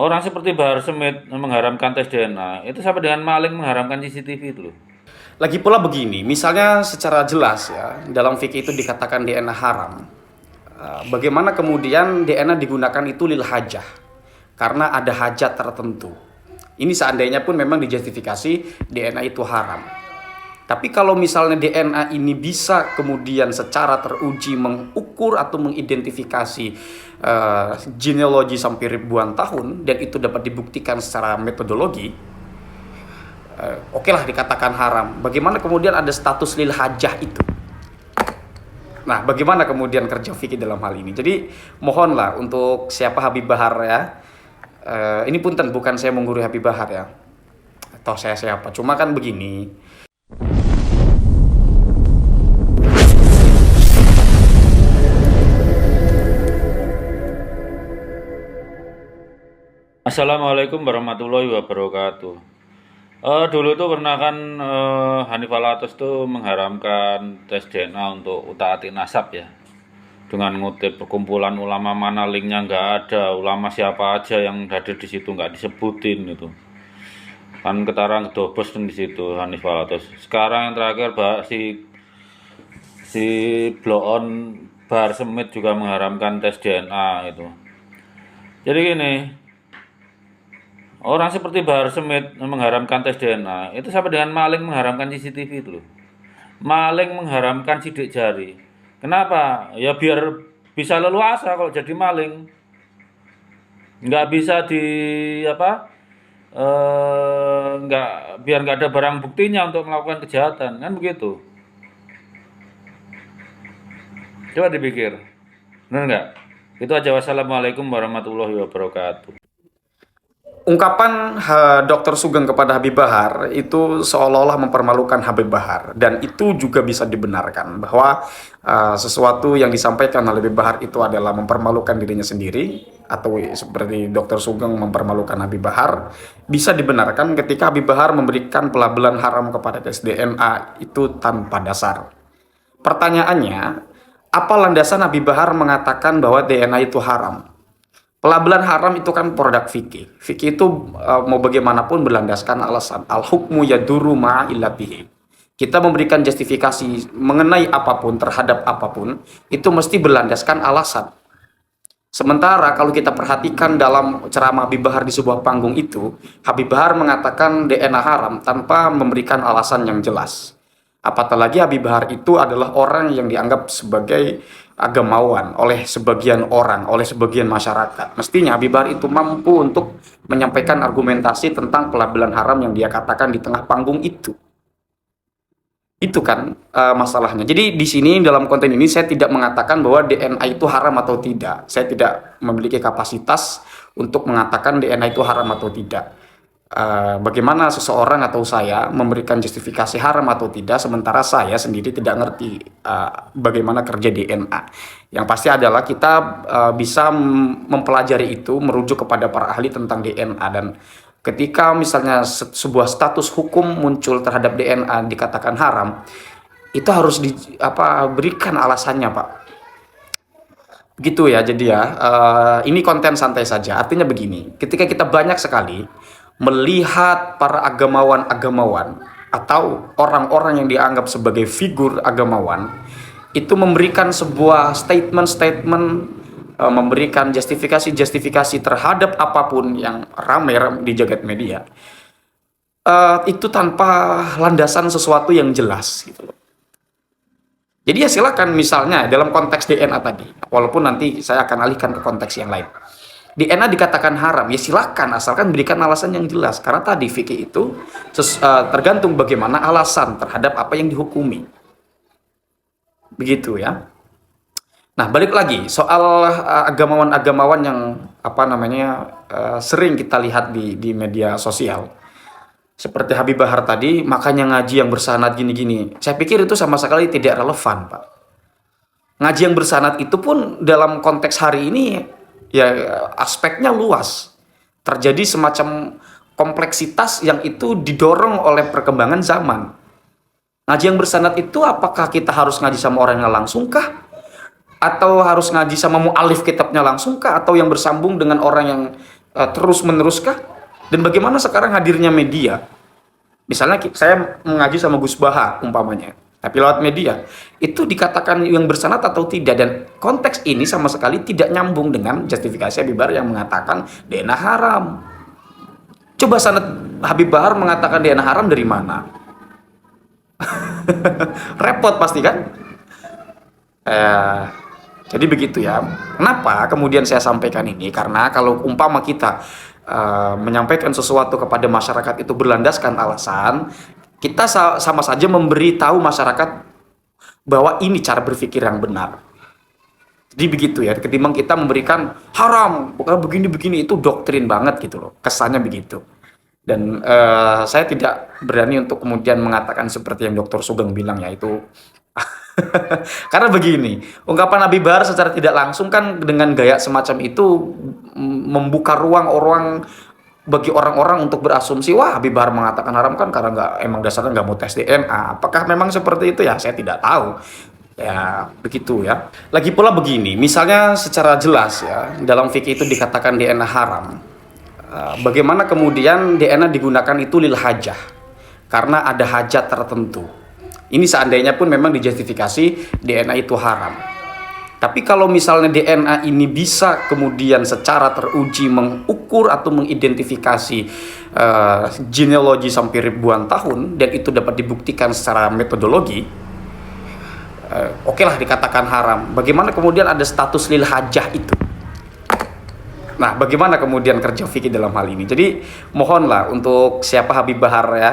Orang seperti Bahar Smith mengharamkan tes DNA, itu sama dengan maling mengharamkan CCTV itu loh. Lagi pula begini, misalnya secara jelas ya, dalam fikih itu dikatakan DNA haram. Bagaimana kemudian DNA digunakan itu lil hajah, karena ada hajat tertentu. Ini seandainya pun memang dijustifikasi DNA itu haram. Tapi kalau misalnya DNA ini bisa kemudian secara teruji mengukur atau mengidentifikasi genealogi sampai ribuan tahun dan itu dapat dibuktikan secara metodologi, oke lah dikatakan haram. Bagaimana kemudian ada status lil hajah itu? Nah, bagaimana kemudian kerja fikih dalam hal ini? Jadi mohonlah untuk siapa Habib Bahar ya. Ini punten bukan saya menggurui Habib Bahar ya. Atau saya siapa. Cuma kan begini. Assalamualaikum warahmatullahi wabarakatuh. Dulu tuh pernah kan Hanif Alatas tuh mengharamkan tes DNA untuk utaati nasab ya. Dengan ngutip perkumpulan ulama mana linknya nggak ada, ulama siapa aja yang hadir di situ nggak disebutin itu. Kan ketarang kedobos di situ Hanif Alatas. Sekarang yang terakhir si bloon Bahar Smith juga mengharamkan tes DNA itu. Jadi gini, orang seperti Bahar Smith mengharamkan tes DNA, itu sama dengan maling mengharamkan CCTV itu loh. Maling mengharamkan sidik jari. Kenapa? Ya biar bisa leluasa kalau jadi maling. Nggak bisa di apa? Nggak biar nggak ada barang buktinya untuk melakukan kejahatan, kan begitu. Coba dipikir, benar nggak? Itu aja. Wassalamualaikum warahmatullahi wabarakatuh. Ungkapan Dr. Sugeng kepada Habib Bahar itu seolah-olah mempermalukan Habib Bahar, dan itu juga bisa dibenarkan bahwa sesuatu yang disampaikan oleh Habib Bahar itu adalah mempermalukan dirinya sendiri, atau seperti Dr. Sugeng mempermalukan Habib Bahar. Bisa dibenarkan ketika Habib Bahar memberikan pelabelan haram kepada tes DNA itu tanpa dasar. Pertanyaannya, apa landasan Habib Bahar mengatakan bahwa DNA itu haram? Pelabelan haram itu kan produk fikih. Fikih itu mau bagaimanapun berlandaskan alasan. Al hukmu yaduru ma'illatihi. Kita memberikan justifikasi mengenai apapun terhadap apapun itu mesti berlandaskan alasan. Sementara kalau kita perhatikan dalam ceramah Habib Bahar di sebuah panggung itu, Habib Bahar mengatakan DNA haram tanpa memberikan alasan yang jelas. Apatah lagi Habib Bahar itu adalah orang yang dianggap sebagai agamawan oleh sebagian orang, oleh sebagian masyarakat. Mestinya Habib Bahar itu mampu untuk menyampaikan argumentasi tentang pelabelan haram yang dia katakan di tengah panggung itu. Itu kan masalahnya. Jadi di sini dalam konten ini saya tidak mengatakan bahwa DNA itu haram atau tidak. Saya tidak memiliki kapasitas untuk mengatakan DNA itu haram atau tidak. Bagaimana seseorang atau saya memberikan justifikasi haram atau tidak, sementara saya sendiri tidak ngerti bagaimana kerja DNA. Yang pasti adalah kita bisa mempelajari itu, merujuk kepada para ahli tentang DNA, dan ketika misalnya sebuah status hukum muncul terhadap DNA dikatakan haram, itu harus berikan alasannya, Pak. Begitu ya, jadi ya ini konten santai saja. Artinya begini, ketika kita banyak sekali melihat para agamawan-agamawan atau orang-orang yang dianggap sebagai figur agamawan itu memberikan sebuah statement-statement, memberikan justifikasi-justifikasi terhadap apapun yang ramai di jagat media, itu tanpa landasan sesuatu yang jelas gitu loh. Jadi ya silakan, misalnya dalam konteks DNA tadi, walaupun nanti saya akan alihkan ke konteks yang lain. DNA dikatakan haram, ya silakan asalkan berikan alasan yang jelas. Karena tadi fikih itu tergantung bagaimana alasan terhadap apa yang dihukumi. Begitu ya. Nah, balik lagi soal agamawan-agamawan yang sering kita lihat di media sosial. Seperti Habib Bahar tadi, makanya ngaji yang bersanad gini-gini. Saya pikir itu sama sekali tidak relevan, Pak. Ngaji yang bersanad itu pun dalam konteks hari ini ya aspeknya luas. Terjadi semacam kompleksitas yang itu didorong oleh perkembangan zaman. Ngaji yang bersanad itu apakah kita harus ngaji sama orangnya langsung kah? Atau harus ngaji sama mu'alif kitabnya langsung kah? Atau yang bersambung dengan orang yang terus meneruskah? Dan bagaimana sekarang hadirnya media? Misalnya saya mengaji sama Gus Baha umpamanya, tapi lewat media, itu dikatakan yang bersanad atau tidak? Dan konteks ini sama sekali tidak nyambung dengan justifikasi Habib Bahar yang mengatakan DNA haram. Coba sanad Habib Bahar mengatakan DNA haram dari mana? Repot pasti kan? Eh, jadi begitu ya. Kenapa kemudian saya sampaikan ini? Karena kalau umpama kita menyampaikan sesuatu kepada masyarakat itu berlandaskan alasan, kita sama saja memberi tahu masyarakat bahwa ini cara berpikir yang benar. Jadi begitu ya, ketimbang kita memberikan haram, bukan begini-begini, itu doktrin banget gitu loh, kesannya begitu. Dan saya tidak berani untuk kemudian mengatakan seperti yang Dr. Sugeng bilang, yaitu karena begini, ungkapan Habib Bahar secara tidak langsung kan dengan gaya semacam itu membuka ruang bagi orang-orang untuk berasumsi, wah Habib Bahar mengatakan haram kan karena emang dasarnya nggak mau tes DNA. Apakah memang seperti itu ya? Saya tidak tahu. Ya begitu ya. Lagi pula begini, misalnya secara jelas ya dalam fikih itu dikatakan DNA haram. Bagaimana kemudian DNA digunakan itu lil hajah, karena ada hajat tertentu. Ini seandainya pun memang dijustifikasi DNA itu haram. Tapi kalau misalnya DNA ini bisa kemudian secara teruji mengukur atau mengidentifikasi genealogi sampai ribuan tahun, dan itu dapat dibuktikan secara metodologi, oke lah dikatakan haram. Bagaimana kemudian ada status lil hajah itu? Nah, bagaimana kemudian kerja fikih dalam hal ini? Jadi mohonlah untuk siapa Habib Bahar ya,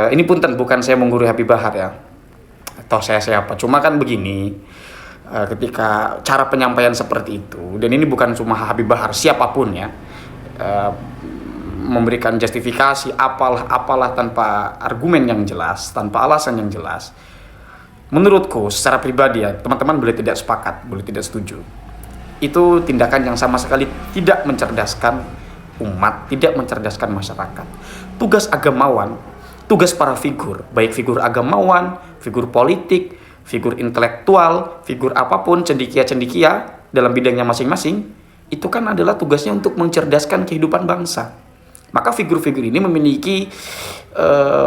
ini punten bukan saya menggurui Habib Bahar ya, atau saya siapa. Cuma kan begini, ketika cara penyampaian seperti itu, dan ini bukan cuma Habib Bahar, siapapun ya, memberikan justifikasi apalah tanpa argumen yang jelas, tanpa alasan yang jelas. Menurutku secara pribadi ya, teman-teman boleh tidak sepakat, boleh tidak setuju. Itu tindakan yang sama sekali tidak mencerdaskan umat, tidak mencerdaskan masyarakat. Tugas agamawan, tugas para figur, baik figur agamawan, figur politik, figur intelektual, figur apapun, cendekia-cendekia dalam bidangnya masing-masing, itu kan adalah tugasnya untuk mencerdaskan kehidupan bangsa. Maka figur-figur ini memiliki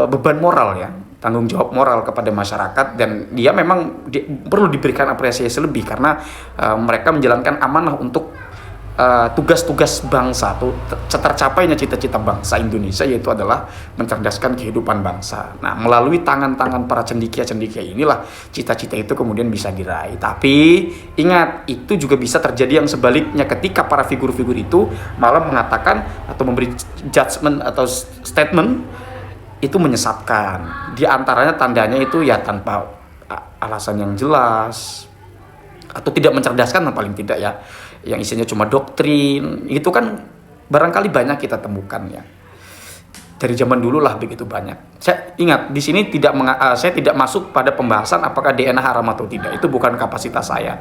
beban moral ya, tanggung jawab moral kepada masyarakat, dan dia memang perlu diberikan apresiasi lebih karena mereka menjalankan amanah untuk tugas-tugas bangsa, tercapainya cita-cita bangsa Indonesia, yaitu adalah mencerdaskan kehidupan bangsa. Nah, melalui tangan-tangan para cendekia-cendekia inilah cita-cita itu kemudian bisa diraih. Tapi ingat, itu juga bisa terjadi yang sebaliknya, ketika para figur-figur itu malah mengatakan atau memberi judgement atau statement itu menyesatkan. Di antaranya tandanya itu ya tanpa alasan yang jelas, atau tidak mencerdaskan paling tidak ya, yang isinya cuma doktrin. Itu kan barangkali banyak kita temukan ya, dari zaman dulu lah begitu banyak. Saya ingat di sini saya tidak masuk pada pembahasan apakah DNA haram atau tidak, itu bukan kapasitas saya.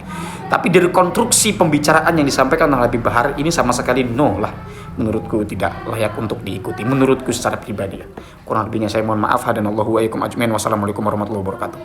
Tapi dari konstruksi pembicaraan yang disampaikan oleh Habib Bahar ini sama sekali no lah, menurutku tidak layak untuk diikuti, menurutku secara pribadi ya. Kurang lebihnya saya mohon maaf. Hadanallahu wa iyyakum ajmain. Wassalamualaikum warahmatullahi wabarakatuh.